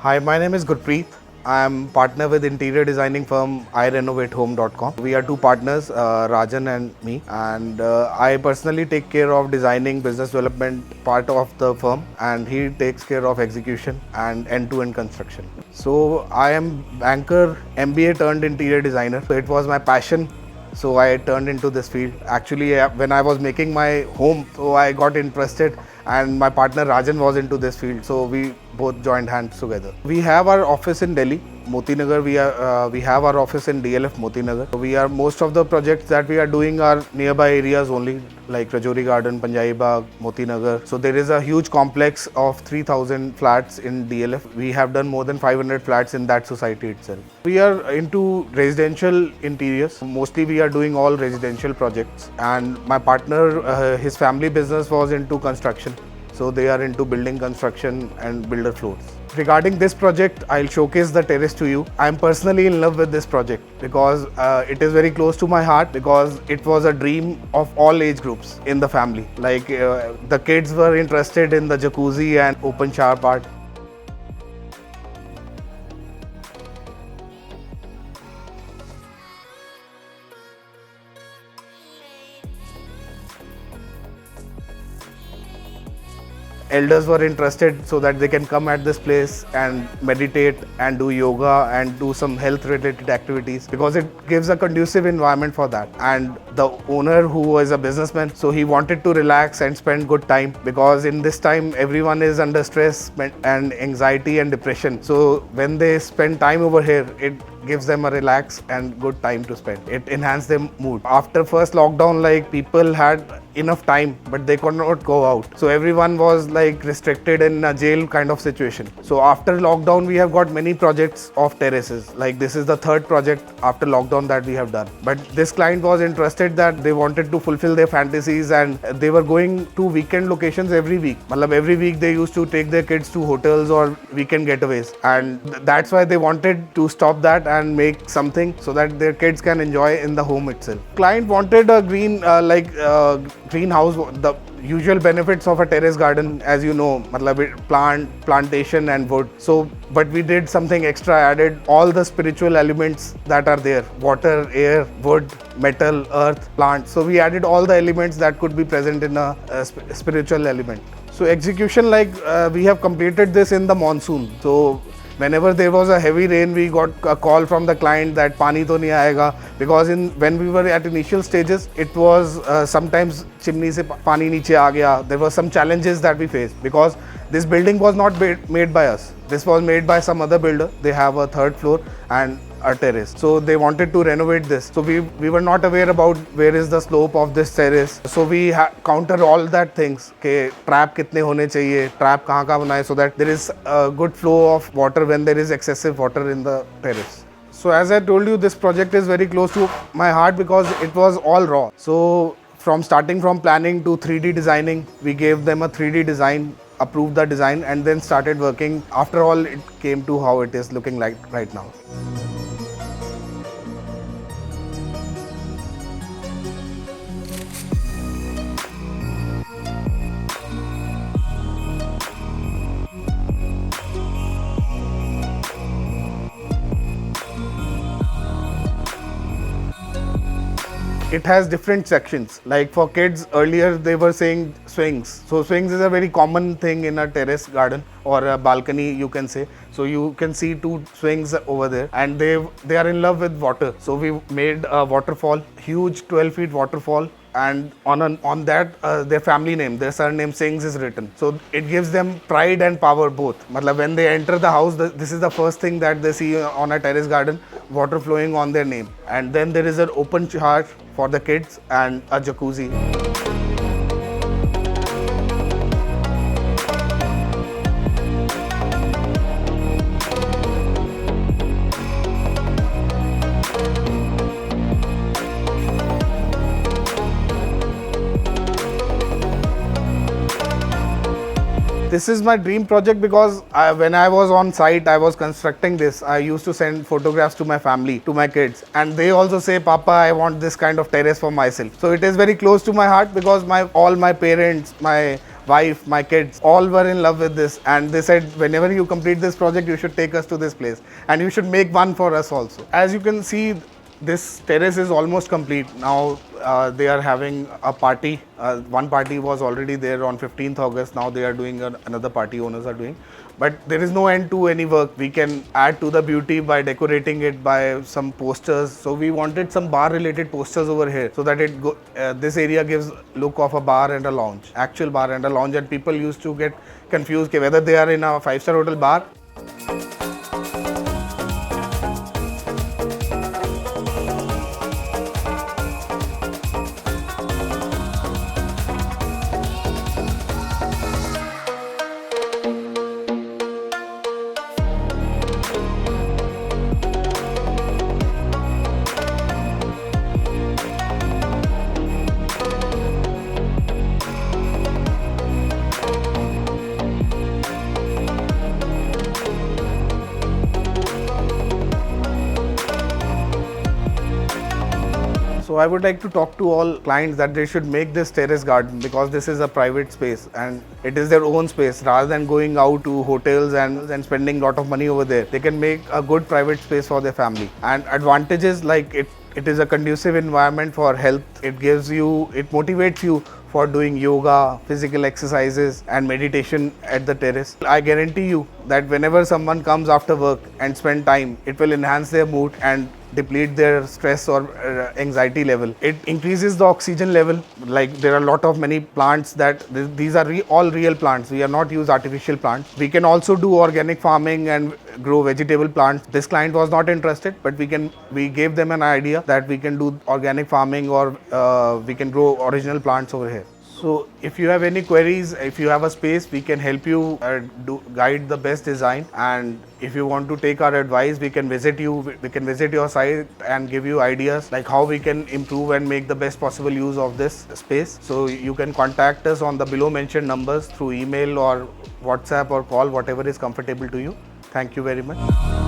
Hi, my name is Gurpreet. I am partner with interior designing firm iRenovateHome.com. We are two partners, Rajan and me, and I personally take care of designing, business development part of the firm, and he takes care of execution and end-to-end construction. So I am banker, MBA turned interior designer. So it was my passion, so I turned into this field. Actually, when I was making my home, so I got interested, and my partner Rajan was into this field, so we both joined hands together. We have our office in Delhi, Moti Nagar. We have our office in DLF Moti Nagar. We are most of the projects that we are doing are nearby areas only, like Rajouri Garden, Panjabi Bagh, Moti Nagar. So there is a huge complex of 3,000 flats in DLF. We have done more than 500 flats in that society itself. We are into residential interiors. Mostly we are doing all residential projects. And my partner, his family business was into construction. So they are into building construction and builder floors. Regarding this project, I'll showcase the terrace to you. I'm personally in love with this project because it is very close to my heart, because it was a dream of all age groups in the family. Like the kids were interested in the jacuzzi and open shower part. Elders were interested so that they can come at this place and meditate and do yoga and do some health related activities, because it gives a conducive environment for that. And the owner, who was a businessman, so he wanted to relax and spend good time, because in this time everyone is under stress and anxiety and depression. So when they spend time over here, it gives them a relax and good time to spend. It enhances their mood. After first lockdown, like, people had enough time but they could not go out, so everyone was like restricted in a jail kind of situation. So after lockdown we have got many projects of terraces. Like, this is the third project after lockdown that we have done. But this client was interested that they wanted to fulfill their fantasies, and they were going to weekend locations every week. Every week they used to take their kids to hotels or weekend getaways, and that's why they wanted to stop that and make something so that their kids can enjoy in the home itself. Client wanted a greenhouse. The usual benefits of a terrace garden, as you know, plantation and wood. So but we did something extra, added all the spiritual elements that are there: water, air, wood, metal, earth, plant. So we added all the elements that could be present in a spiritual element. So execution, we have completed this in the monsoon. So whenever there was a heavy rain, we got a call from the client that pani to nahi aayega, because when we were at initial stages, it was sometimes chimney se pani niche aa gaya. There were some challenges that we faced, because this building was not made by us. This was made by some other builder. They have a third floor and a terrace. So they wanted to renovate this. So we were not aware about where is the slope of this terrace. So we counter all that things. Okay, trap kitne hone chahiye, trap kahan banaye, so that there is a good flow of water when there is excessive water in the terrace. So as I told you, this project is very close to my heart because it was all raw. So starting from planning to 3D designing, we gave them a 3D design, approved the design, and then started working. After all, it came to how it is looking like right now. It has different sections. Like for kids, earlier they were saying swings. So swings is a very common thing in a terrace garden or a balcony, you can say. So you can see two swings over there, and they are in love with water. So we made a waterfall, huge 12 feet waterfall, and on that their family name, their surname Singhs is written. So it gives them pride and power both. When they enter the house, this is the first thing that they see on a terrace garden: water flowing on their name. And then there is an open shower for the kids and a jacuzzi. This is my dream project because when I was on site, I was constructing this. I used to send photographs to my family, to my kids, and they also say, "Papa, I want this kind of terrace for myself." So it is very close to my heart because all my parents, my wife, my kids, all were in love with this, and they said, whenever you complete this project, you should take us to this place, and you should make one for us also. As you can see, this terrace is almost complete. Now they are having a party. One party was already there on 15th August. Now they are doing another party, owners are doing. But there is no end to any work. We can add to the beauty by decorating it by some posters. So we wanted some bar related posters over here so that this area gives look of a bar and a lounge, actual bar and a lounge, and people used to get confused whether they are in a 5-star hotel bar. So I would like to talk to all clients that they should make this terrace garden, because this is a private space and it is their own space. Rather than going out to hotels and spending a lot of money over there, they can make a good private space for their family. And advantages like it is a conducive environment for health. It motivates you for doing yoga, physical exercises and meditation at the terrace. I guarantee you that whenever someone comes after work and spend time, it will enhance their mood and deplete their stress or anxiety level. It increases the oxygen level. Like there are a lot of many plants that these are all real plants. We are not use artificial plants. We can also do organic farming and grow vegetable plants. This client was not interested, but we gave them an idea that we can do organic farming or we can grow original plants over here. So if you have any queries, if you have a space, we can help you guide the best design. And if you want to take our advice, we can visit your site and give you ideas like how we can improve and make the best possible use of this space. So you can contact us on the below mentioned numbers through email or WhatsApp or call, whatever is comfortable to you. Thank you very much.